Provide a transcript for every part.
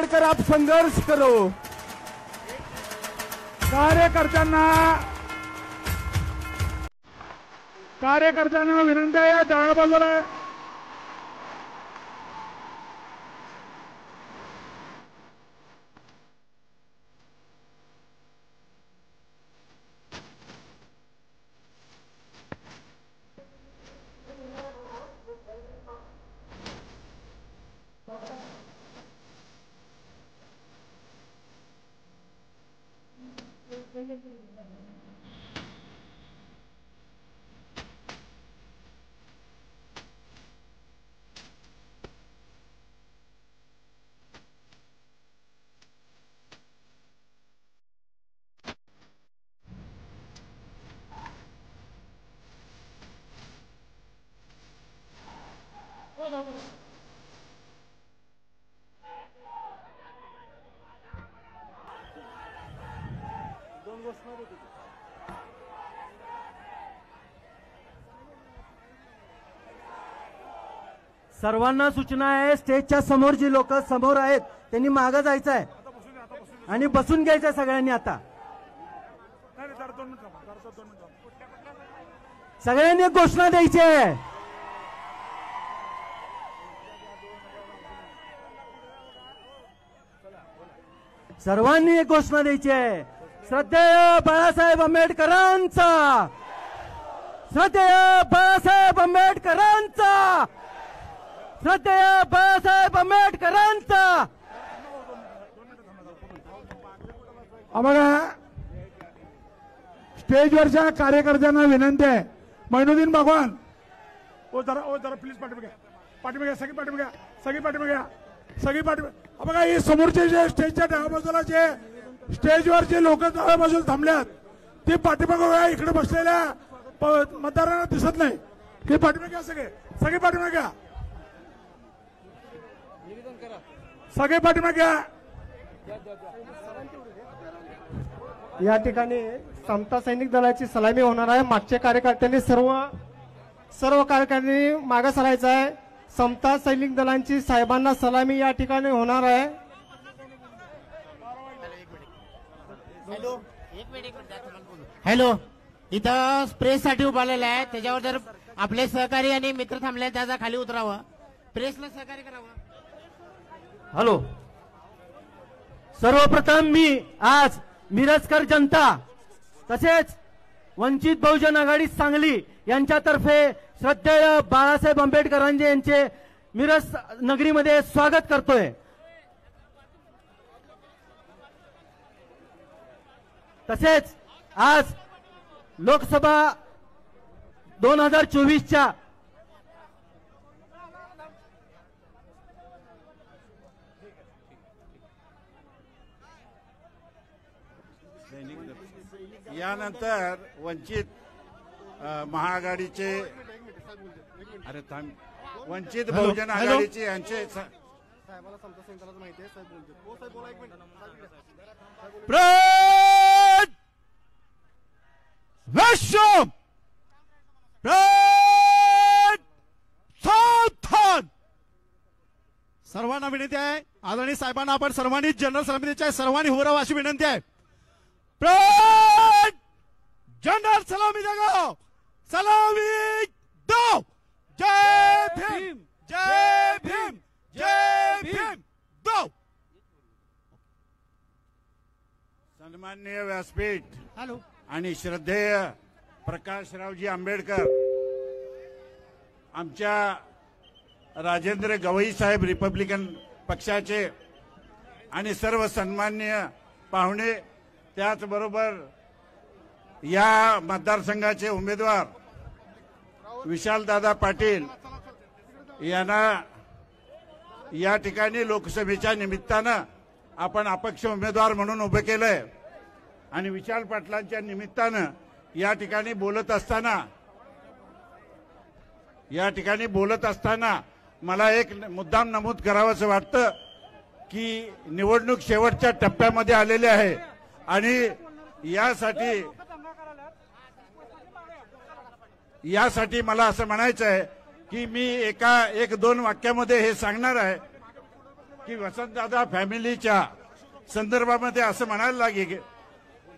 कर आप संघर्ष करो। कार्यकर्त्यांना विनंती आहे, डाव्या बाजूला सर्वांना सूचना आहे, स्टेजच्या समोर जी लोक समोर आहेत त्यांनी मागे जायचं आहे आणि बसून घ्यायचं सगळ्यांनी। आता सगळ्यांनी एक घोषणा द्यायची आहे। सर्वांनी एक घोषणा द्यायची आहे। श्रद्धेय बाळासाहेब आंबेडकरांचा, श्रद्धेय बाळासाहेब आंबेडकरांचा, श्रद्धेय बाळासाहेब आंबेडकरांचा। बघा, स्टेजवरच्या कार्यकर्त्यांना विनंती आहे, मैनुद्दीन भगवान ओ जरा प्लीज पाठीमागे घ्या, सगळी पाठीमागे। बघा, हे समोरचे जे स्टेजच्या डाव्या बाजूला जे स्टेजवर जे लोक डाव्या बाजूला थांबल्यात ते पाठीमागे बघा, इकडे बसलेल्या मतदारांना दिसत नाही। ते पाठीमागे घ्या, सगळे पाठीमागे घ्या, सगळे पाठीमागे घ्या। या ठिकाणी समता सैनिक दलाची सलामी होणार आहे। मागच्या कार्यकर्त्यांनी सर्व कार्यकर्त्यांनी मागे सरायचं आहे। समता सैनिक दलांची साहेबांना सलामी या ठिकाणी होणार आहे। हॅलो, इथं प्रेस साठी उभारलेला आहे, त्याच्यावर जर आपले सहकारी आणि मित्र थांबले त्याचा खाली उतरावं, प्रेसला सहकार्य करावं। हॅलो, सर्वप्रथम मी आज मिरजकर जनता तसेच वंचित बहुजन आघाडी सांगली यांच्यातर्फे श्रद्धेय बाळासाहेब आंबेडकरांचे यांचे मिरज नगरीमध्ये स्वागत करतोय। तसेच आज लोकसभा 2024च्या यानंतर वंचित महाआघाडीचे वंचित बहुजन आघाडीचे यांचे सर्वांना विनंती आहे, आदरणीय साहेबांना आपण सर्वांनी जनरल समितीच्या सर्वांनी होरावं अशी विनंती आहे। जनरल सलामी दो, सलामी दो। जय भीम, जय भीम, जय भीम दो। सन्माननीय व्यासपीठ आणि श्रद्धेय प्रकाशरावजी आंबेडकर, आमच्या राजेंद्र गवई साहेब रिपब्लिकन पक्षाचे आणि सर्व सन्माननीय पाहुणे, त्याचबरोबर या मतदारसंघाचे उमेदवार विशालदादा पाटील यांना या ठिकाणी लोकसभेच्या निमित्तानं आपण अपक्ष उमेदवार म्हणून उभे केलंय आणि विशाल पाटलांच्या निमित्तानं या ठिकाणी बोलत असताना मला एक मुद्दाम नमूद करावंसं वाटतं की निवडणूक शेवटच्या टप्प्यामध्ये आलेली आहे आणि यासाठी मला असं म्हणायचं आहे की मी एक दोन वाक्यामध्ये हे सांगणार आहे की वसंतदादा फॅमिलीच्या संदर्भामध्ये असं म्हणायला लागेल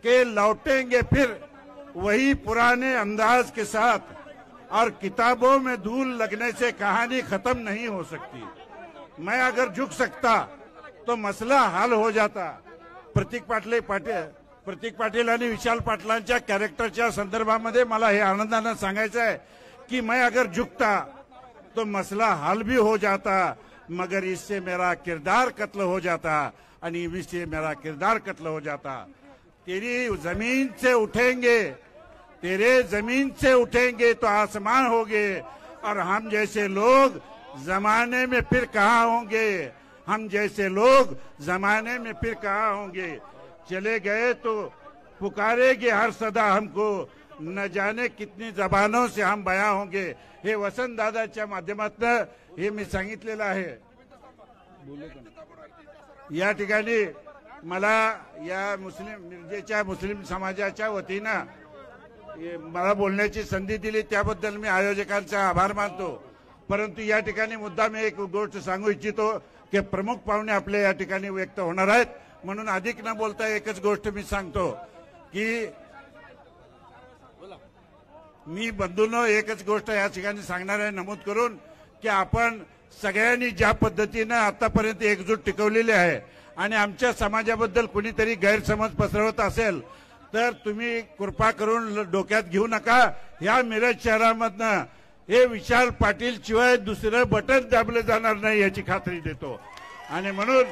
कि लौटेंगे फिर वही पुराने अंदाज के साथ और किताबों में धूल लगने से कहानी खत्म नहीं हो सकती। मैं अगर झुक सकता तो मसला हल हो जाता। प्रतीक पाटील आणि विशाल पाटलांच्या कॅरेक्टरच्या संदर्भामध्ये मला हे आनंदाने सांगायचं आहे कि मैं अगर झुकता तो मसला हल भी हो जाता, मगर इससे मेरा किरदार कत्ल हो जाता आणि इससे मेरा किरदार कत्ल हो जाता। तेरी जमीन से उठेंगे, तेरे जमीन से उठेंगे तो आसमान होंगे, और हम जैसे लोग जमाने में फिर कहाँ होंगे, हम जैसे लोग जमाने में फिर कहाँ होंगे। चले गए तो पुकारेंगे हर सदा हमको, न जाने कितनी जबानों से हम बयां होंगे। हे वसंत दादाच्या माध्यमातून हे मी सांगितलेलं आहे। या ठिकाणी मला या मिरजेच्या मुस्लिम समाजाच्या वतीनं मला बोलण्याची संधी दिली त्याबद्दल मी आयोजकांचा आभार मानतो। परंतु या ठिकाणी मुद्दा मी एक गोष्ट सांगू इच्छितो की प्रमुख पाहुणे आपल्या या ठिकाणी व्यक्त होणार आहेत, म्हणून अधिक न बोलता एकच गोष्ट मी सांगतो की मी बंधूंनो एकच गोष्ट या ठिकाणी सांगणार आहे नमूद करून की आपण सगळ्यांनी ज्या पद्धतीने आतापर्यंत एकजूट टिकवलेली आहे आणि आमच्या समाजाबद्दल कुणीतरी गैरसमज पसरवत असेल तर तुम्ही कृपा करून डोक्यात घेऊ नका। या मिरज शहरामधनं हे विशाल पाटील शिवाय दुसरं बटन दाबलं जाणार नाही याची खात्री देतो। आणि म्हणून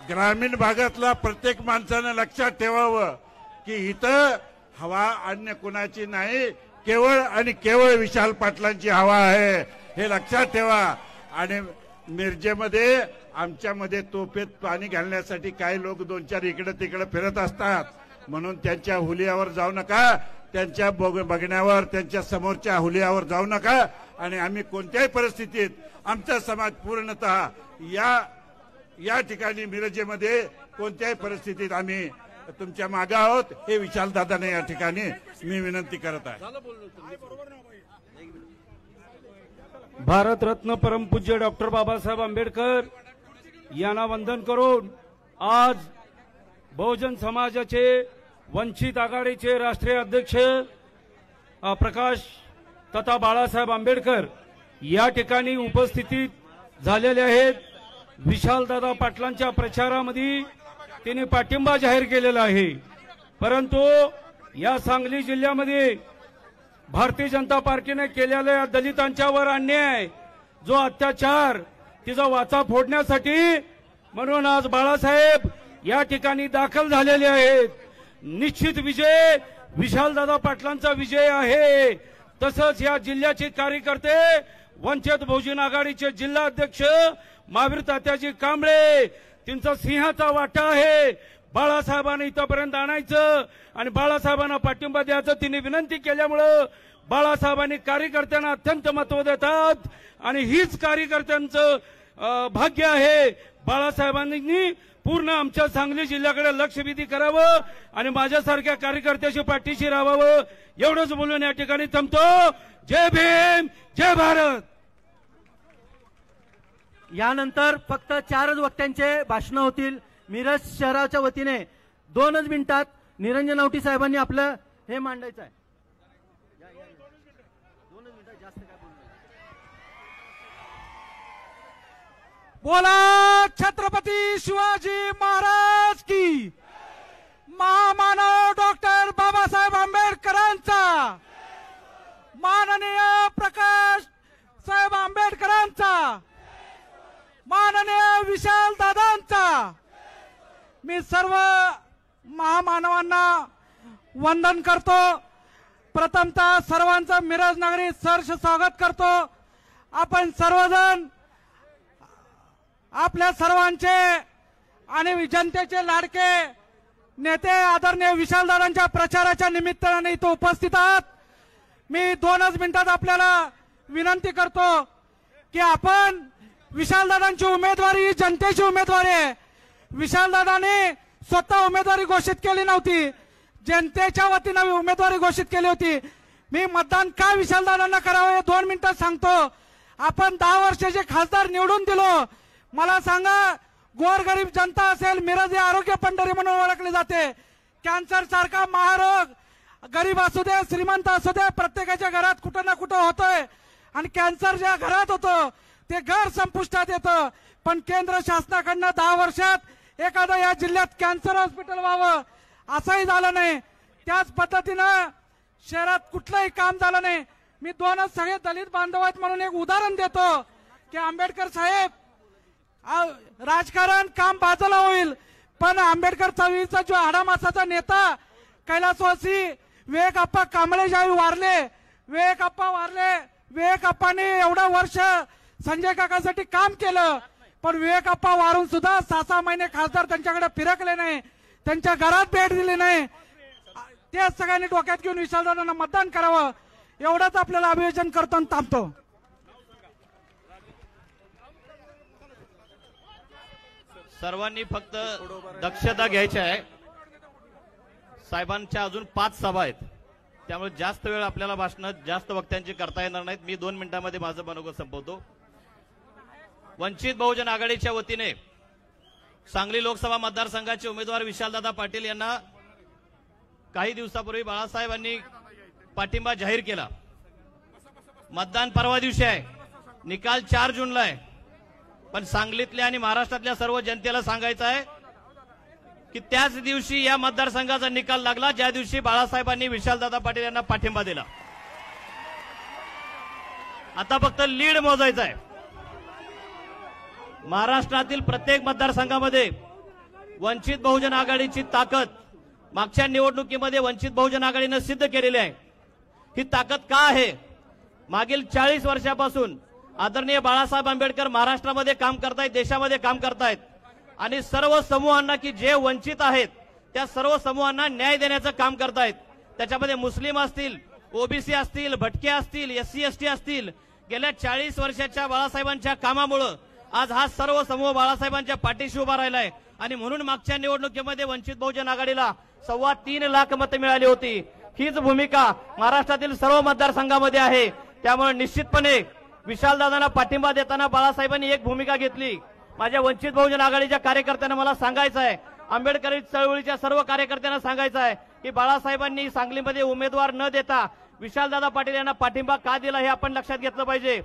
ग्रामीण भागातला प्रत्येक माणसानं लक्षात ठेवावं की इथं हवा अन्य कुणाची नाही, केवळ आणि केवळ विशाल पाटलांची हवा आहे, हे लक्षात ठेवा। आणि मिरजेमध्ये आमच्यामध्ये तोफेत पाणी घालण्यासाठी काही लोक 2-4 इकडे तिकडे फिरत असतात, म्हणून त्यांच्या हुलियावर जाऊ नका, त्यांच्या बघण्यावर त्यांच्या समोरच्या हुलियावर जाऊ नका। आणि आम्ही कोणत्याही परिस्थितीत आमचा समाज पूर्णतः या ठिकाणी मिरजेमध्ये कोणत्याही परिस्थितीत आम्ही तुमच्या मागे आहोत, हे विशाल दादाने या ठिकाणी मी विनंती करत आहे। भारतरत्न परमपूज्य डॉक्टर बाबासाहेब आंबेडकर यांना वंदन करून आज बहुजन समाजाचे वंचित आघाडीचे राष्ट्रीय अध्यक्ष प्रकाश तथा बाळासाहेब आंबेडकर या ठिकाणी उपस्थितीत झालेले आहेत। विशालदादा पाटलांच्या प्रचारामध्ये त्यांनी पाठिंबा जाहीर केलेला आहे, परंतु या सांगली जिल्ह्यामध्ये भारतीय जनता पार्टीने केलेल्या दलितांच्यावर अन्याय जो अत्याचार तिचा वाचा फोडण्यासाठी म्हणून आज बाळासाहेब या ठिकाणी दाखल झालेले आहेत। निश्चित विजय विशालदादा पाटलांचा विजय आहे। तसंच या जिल्ह्याचे कार्यकर्ते वंचित बहुजन आघाडीचे जिल्हा अध्यक्ष महावीर तात्याजी कांबळे त्यांचा सिंहाचा वाटा आहे। बाळासाहेबांना इथपर्यंत आणायचं आणि बाळासाहेबांना पाठिंबा द्यायचं तिने विनंती केल्यामुळं बाळासाहेबांनी कार्यकर्त्यांना अत्यंत महत्व देतात आणि हीच कार्यकर्त्यांचं भाग्य आहे। बाळासाहेबांनी पूर्ण आमच्या सांगली जिल्ह्याकडे लक्षवेधी करावं आणि माझ्यासारख्या कार्यकर्त्याच्या पाठीशी राहावं एवढंच बोलून या ठिकाणी थांबतो। जय भीम, जय भारत। यानंतर फक्त 4 वक्त्यांचे भाषण होतील। मिरज शहराच्या वतीने 2 मिनिटात निरंजन आवटी साहेबांनी आपलं हे मांडायचं आहे। 2 मिनिटं जास्त काय बोलू। बोला छत्रपती शिवाजी महाराज की, महामानव डॉक्टर बाबासाहेब आंबेडकरांचा, माननीय प्रकाश साहेब आंबेडकरांचा, माननीय विशाल दादांचा। मी सर्व महामानवांना वंदन करतो। प्रथमतः सर्वांचं मिरज नगरी सहर्ष स्वागत करतो। आपण सर्वजण आपल्या सर्वांचे आणि जनतेचे लाडके नेते आदरणीय विशालदादांच्या प्रचाराच्या निमित्ताने इथं उपस्थित आहात। मी 2 मिनिटात आपल्याला विनंती करतो की आपण विशालदादांची उमेदवारी ही जनतेची उमेदवारी आहे। विशालदादांनी स्वतः उमेदवारी घोषित केली नव्हती, जनतेच्या वतीने उमेदवारी घोषित केली होती। मी मतदान का विशालदादांना करावं हे 2 मिनिटात सांगतो। आपण 10 वर्षाचे खासदार निवडून दिलो, मला सांगा गोरगरीब जनता असेल, मिरज हे आरोग्य पंढरी म्हणून ओळखले जाते. कॅन्सर सारखा महारोग गरीब असू दे श्रीमंत असू दे प्रत्येकाच्या घरात कुठं ना कुठं होतोय. आणि कॅन्सर ज्या घरात होतं ते घर संपुष्टात येतं. पण केंद्र शासनाकडनं 10 वर्षात एखादं या जिल्ह्यात कॅन्सर हॉस्पिटल व्हावं असंही झालं नाही. त्याच पद्धतीनं शहरात कुठलंही काम झालं नाही. मी दोनच सगळे दलित बांधव आहेत म्हणून एक उदाहरण देतो की आंबेडकर साहेब राजकारण काम बाजूला होईल, पण आंबेडकर चळवळीचा जो हाडामासाचा नेता कैलासवासी विवेक आप्पा कांबळे ज्यावेळी वारले, विवेक आप्पा वारले, विवेक आप्पाने एवढं वर्ष संजय काकांसाठी काम केलं, पण विवेक आप्पा वारून सुद्धा 6-6 महिने खासदार त्यांच्याकडे फिरकले नाही, त्यांच्या घरात भेट दिली नाही. तेच सगळ्यांनी डोक्यात घेऊन विशालदादांना मतदान करावं एवढंच आपल्याला अभियोजन करतो आणि थांबतो. सर्वांनी फक्त दक्षता घ्यायची आहे. साहेबांच्या अजून 5 सभा आहेत, त्यामुळे जास्त वेळ आपल्याला भाषण जास्त वक्त्यांची करता येणार नाहीत. मी 2 मिनिटांमध्ये माझं मनोगत संपवतो. वंचित बहुजन आघाडीच्या वतीने सांगली लोकसभा मतदारसंघाचे उमेदवार विशालदादा पाटील यांना काही दिवसापूर्वी बाळासाहेबांनी पाठिंबा जाहीर केला. मतदान परवा दिवशी आहे, निकाल 4 जूनला आहे. पण सांगलीतल्या आणि महाराष्ट्रातल्या सर्व जनतेला सांगायचं आहे की त्याच दिवशी या मतदारसंघाचा निकाल लागला ज्या दिवशी बाळासाहेबांनी विशालदादा पाटील यांना पाठिंबा दिला. आता फक्त लीड मोजायचं आहे. महाराष्ट्रातील प्रत्येक मतदारसंघामध्ये वंचित बहुजन आघाडीची ताकद मागच्या निवडणुकीमध्ये वंचित बहुजन आघाडीनं सिद्ध केलेली आहे. ही ताकद का आहे? मागील 40 वर्षापासून आदरणीय बाळासाहेब आंबेडकर महाराष्ट्रामध्ये काम करतायत, देशामध्ये काम करतायत आणि सर्व समूहांना की जे वंचित आहेत त्या सर्व समूहांना न्याय देण्याचं काम करतायत. त्याच्यामध्ये मुस्लिम असतील, ओबीसी असतील, भटके असतील, SC ST असतील. गेल्या 40 वर्षाच्या बाळासाहेबांच्या कामामुळे आज हा सर्व समूह बाळासाहेबांच्या पाठीशी उभा राहिलाय आणि म्हणून मागच्या निवडणुकीमध्ये वंचित बहुजन आघाडीला 3.25 लाख मतं मिळाली होती. हीच भूमिका महाराष्ट्रातील सर्व मतदारसंघामध्ये आहे. त्यामुळे निश्चितपणे विशालदादांना पाठिंबा देताना बाळासाहेबांनी एक भूमिका घेतली. माझ्या वंचित बहुजन आघाडीच्या कार्यकर्त्यांना मला सांगायचं आहे, आंबेडकरी चळवळीच्या सर्व कार्यकर्त्यांना सांगायचं आहे की बाळासाहेबांनी सांगलीमध्ये उमेदवार न देता विशालदादा पाटील यांना पाठिंबा का दिला हे आपण लक्षात घेतलं पाहिजे.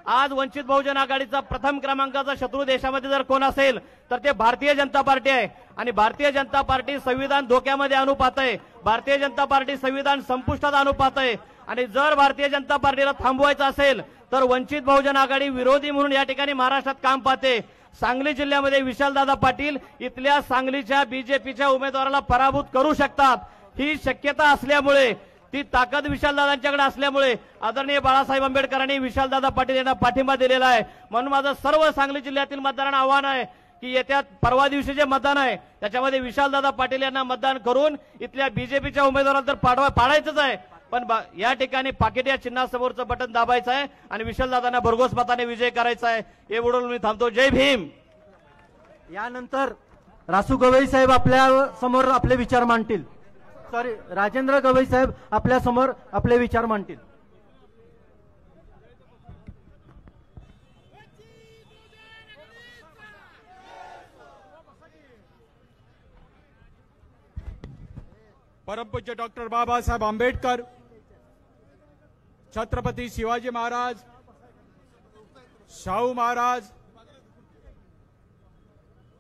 आज वंचित बहुजन आघाडीचा प्रथम क्रमांकाचा शत्रू देशामध्ये जर कोण असेल तर ते भारतीय जनता पार्टी आहे आणि भारतीय जनता पार्टी संविधान धोक्यामध्ये आणू पाहते. भारतीय जनता पार्टी संविधान संपुष्टात आणू पाहते आणि जर भारतीय जनता पार्टीला थांबवायचं असेल तर वंचित बहुजन आघाडी विरोधी म्हणून या ठिकाणी महाराष्ट्रात काम पाहते. सांगली जिल्ह्यामध्ये विशालदादा पाटील इथल्या सांगलीच्या बीजेपीच्या उमेदवाराला पराभूत करू शकतात. ही शक्यता असल्यामुळे, ती ताकद विशालदादांच्याकडे असल्यामुळे आदरणीय बाळासाहेब आंबेडकरांनी विशालदादा पाटील यांना पाठिंबा दिलेला आहे. म्हणून माझं सर्व सांगली जिल्ह्यातील मतदारांना आव्हान आहे की येत्या परवा दिवशी जे मतदान आहे त्याच्यामध्ये विशालदादा पाटील यांना मतदान करून इथल्या बीजेपीच्या उमेदवाराला तर पाडायचंच आहे, पण या ठिकाणी पाकिट या चिन्हासमोरचं बटन दाबायचं आहे आणि विशालदादांना भरघोस मताने विजय करायचा आहे. हे बोलून मी थांबतो. जय भीम. यानंतर रासू गवई साहेब आपल्या समोर आपले विचार मांडतील. राजेंद्र गवई साहेब आपल्या समोर आपले विचार मांडतील. परमपूज्य डॉक्टर बाबासाहेब आंबेडकर, छत्रपती शिवाजी महाराज, शाहू महाराज,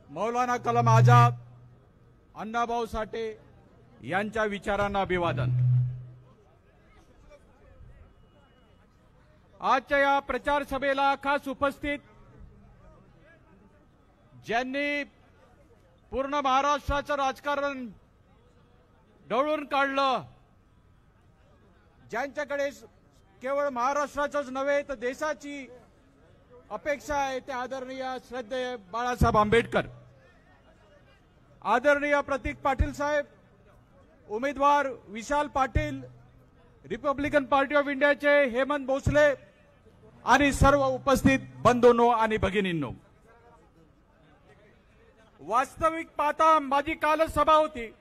मौलाना कलाम आझाद, अण्णाभाऊ साठे यांच्या विचारांना अभिवादन. आजच्या या प्रचार सभेला खास उपस्थित ज्यांनी पूर्ण महाराष्ट्राचं राजकारण ढवळून काढलं, ज्यांच्याकडे केवळ महाराष्ट्राचंच नव्हे तर देशाची अपेक्षा आहे, ते आदरणीय श्रद्धेय बाळासाहेब आंबेडकर, आदरणीय प्रतीक पाटील साहेब, उमेदवार Vishal Patil, Republican party of इंडियाचे हेमंत भोसले आणि सर्व उपस्थित बंधूंनो आणि भगिनींनो, वास्तविक पाहता माझी कालच सभा होती.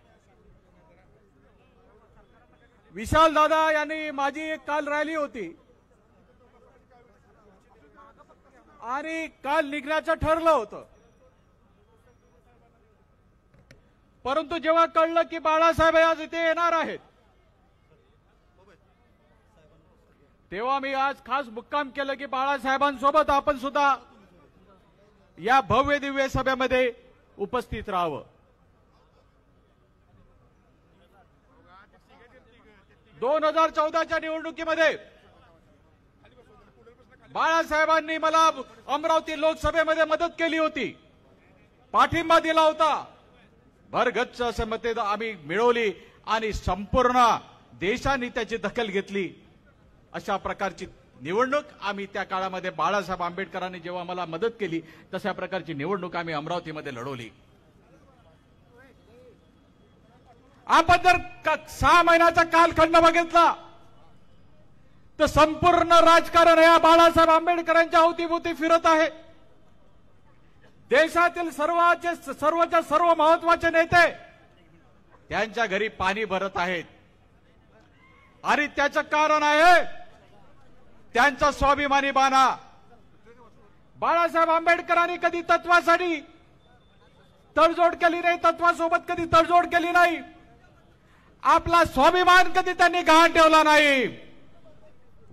विशाल दादा यांनी माझी एक काल रॅली होती आणि काल निघण्याचं ठरलं होतं, परंतु जेव्हा कळलं की बाळासाहेब आज इथे येणार आहेत, तेव्हा मी आज खास मुक्काम केलं की बाळासाहेबांसोबत आपण सुद्धा या भव्य दिव्य सभेमध्ये उपस्थित राहावं. 2014च्या निवडणुकीमध्ये बाळासाहेबांनी मला अमरावती लोकसभेमध्ये मदत केली होती, पाठिंबा दिला होता. भरगच्च असं मते आम्ही मिळवली आणि संपूर्ण देशाने त्याची दखल घेतली. अशा प्रकारची निवडणूक आम्ही त्या काळामध्ये बाळासाहेब आंबेडकरांनी जेव्हा मला मदत केली तशा प्रकारची निवडणूक आम्ही अमरावतीमध्ये लढवली. आपण जर 6 महिन्याचा कालखंड बघितला तर संपूर्ण राजकारण या बाळासाहेब आंबेडकरांच्या अवतीभोवती फिरत आहे. देशातील सर्वच्या सर्व महत्वाचे नेते त्यांच्या घरी पाणी भरत आहेत आणि त्याचं कारण आहे त्यांचा स्वाभिमानी बाणा. बाळासाहेब आंबेडकरांनी कधी तत्वासाठी तडजोड केली नाही, तत्वासोबत कधी तडजोड केली नाही. आपला स्वाभिमान कधी त्यांनी गहाण ठेवला नाही.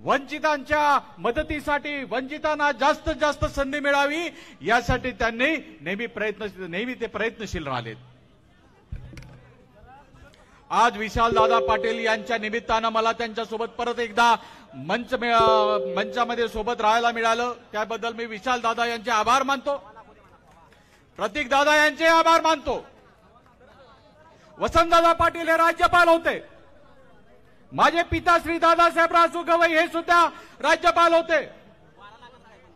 वंचितांच्या मदतीसाठी, वंचितांना जास्तीत जास्त संधी मिळावी यासाठी त्यांनी नेहमी ते प्रयत्नशील राहिलेत. आज विशालदादा पाटील यांच्या निमित्तानं मला त्यांच्यासोबत परत एकदा मंचामध्ये सोबत राहायला मिळालं. त्याबद्दल मी विशालदादा यांचे आभार मानतो, प्रतीकदादा यांचे आभार मानतो. वसंतदादा पाटील हे राज्यपाल होते, माझे पिता श्री दादासाहेब रासू गवई हे सुद्धा राज्यपाल होते.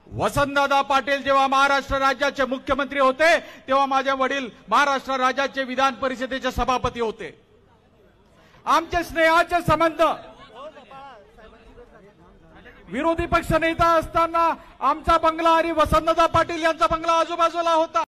वसंतदादा पाटील जेव्हा महाराष्ट्र राज्याचे मुख्यमंत्री होते तेव्हा माझे वडील महाराष्ट्र राज्याचे विधान परिषदेचे सभापती होते. आमचे स्नेहाचे संबंध, विरोधी पक्ष नेता असताना आमचा बंगला आणि वसंतदादा पाटील यांचा बंगला आजूबाजूला होता.